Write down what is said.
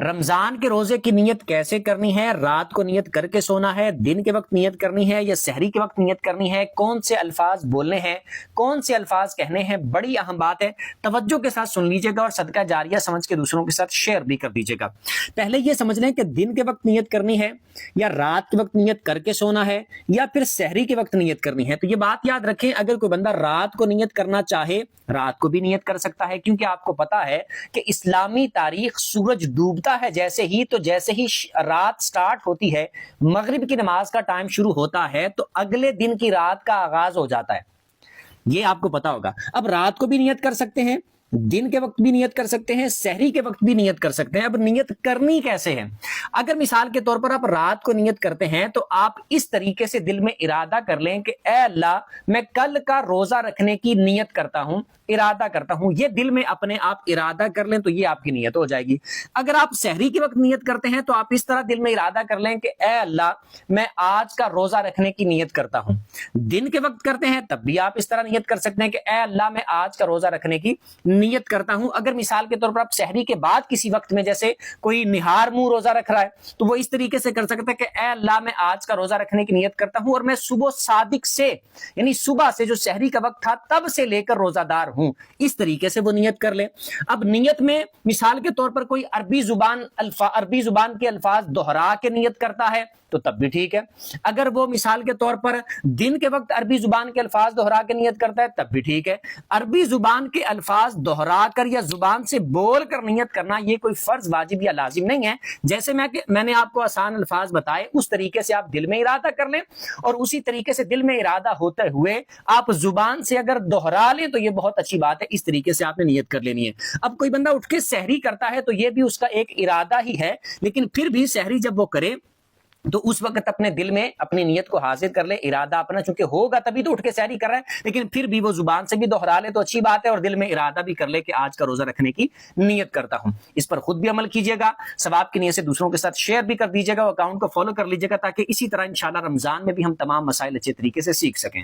رمضان کے روزے کی نیت کیسے کرنی ہے؟ رات کو نیت کر کے سونا ہے، دن کے وقت نیت کرنی ہے یا سحری کے وقت نیت کرنی ہے؟ کون سے الفاظ بولنے ہیں، کون سے الفاظ کہنے ہیں؟ بڑی اہم بات ہے، توجہ کے ساتھ سن لیجیے گا اور صدقہ جاریہ سمجھ کے دوسروں کے ساتھ شیئر بھی کر دیجیے گا۔ پہلے یہ سمجھ لیں کہ دن کے وقت نیت کرنی ہے یا رات کے وقت نیت کر کے سونا ہے یا پھر سحری کے وقت نیت کرنی ہے۔ تو یہ بات یاد رکھیں، اگر کوئی بندہ رات کو نیت کرنا چاہے رات کو بھی نیت کر سکتا ہے، کیونکہ آپ کو پتا ہے کہ اسلامی تاریخ سورج ڈوبتا ہے جیسے ہی رات سٹارٹ ہوتی ہے، مغرب کی نماز کا ٹائم شروع ہوتا ہے تو اگلے دن کی رات کا آغاز ہو جاتا ہے، یہ آپ کو پتا ہوگا۔ اب رات کو بھی نیت کر سکتے ہیں، دن کے وقت بھی نیت کر سکتے ہیں، سحری کے وقت بھی نیت کر سکتے ہیں۔ اب نیت کرنی کیسے ہے؟ اگر مثال کے طور پر آپ رات کو نیت کرتے ہیں تو آپ اس طریقے سے دل میں ارادہ کر لیں کہ اے اللہ، میں کل کا روزہ رکھنے کی نیت کرتا ہوں، ارادہ کرتا ہوں۔ یہ دل میں اپنے آپ ارادہ کر لیں تو یہ آپ کی نیت ہو جائے گی۔ اگر آپ سحری کے وقت نیت کرتے ہیں تو آپ اس طرح دل میں ارادہ کر لیں کہ اے اللہ، میں آج کا روزہ رکھنے کی نیت کرتا ہوں۔ دن کے وقت کرتے ہیں تب بھی آپ اس طرح نیت کر سکتے ہیں کہ اے اللہ، میں آج کا روزہ رکھنے کی نیت کرتا ہوں۔ اگر مثال کے طور پر آپ سحری کے بعد کسی وقت میں جیسے کوئی نہار منہ روزہ رکھ رہا ہے تو وہ اس طریقے سے کر سکتا ہے کہ اے اللہ، میں آج کا روزہ رکھنے کی نیت کرتا ہوں اور میں صبح صادق سے، یعنی صبح سے جو سحری کا وقت تھا تب سے لے کر روزہ دار ہوں، اس طریقے سے وہ نیت کر لے۔ اب نیت میں مثال کے طور پر کوئی عربی زبان کے الفاظ دہرا کے نیت کرتا ہے تو تب بھی ٹھیک ہے۔ اگر وہ مثال کے طور پر دن کے وقت عربی زبان کے الفاظ دہرا کے نیت کرتا ہے تب بھی ٹھیک ہے۔ عربی زبان کے الفاظ دہرا کر یا زبان سے بول کر نیت کرنا یہ کوئی فرض، واجب یا لازم نہیں ہے۔ جیسے میں نے آپ کو آسان الفاظ بتائے اس طریقے سے آپ دل میں ارادہ کر لیں اور اسی طریقے سے دل میں ارادہ ہوتے ہوئے آپ زبان سے اگر دہرا لیں تو یہ بہت اچھی بات ہے۔ اس طریقے سے آپ نے نیت کر لینی ہے۔ اب کوئی بندہ اٹھ کے سحری کرتا ہے تو یہ بھی اس کا ایک ارادہ ہی ہے، لیکن پھر بھی سحری جب وہ کرے تو اس وقت اپنے دل میں اپنی نیت کو حاضر کر لے، ارادہ اپنا چونکہ ہوگا تبھی تو اٹھ کے سحری کر رہا ہے، لیکن پھر بھی وہ زبان سے بھی دہرا لے تو اچھی بات ہے اور دل میں ارادہ بھی کر لے کہ آج کا روزہ رکھنے کی نیت کرتا ہوں۔ اس پر خود بھی عمل کیجیے گا، ثواب کی نیت سے دوسروں کے ساتھ شیئر بھی کر دیجیے گا، اکاؤنٹ کو فالو کر لیجیے گا تاکہ اسی طرح انشاءاللہ رمضان میں بھی ہم تمام مسائل اچھے طریقے سے سیکھ سکیں۔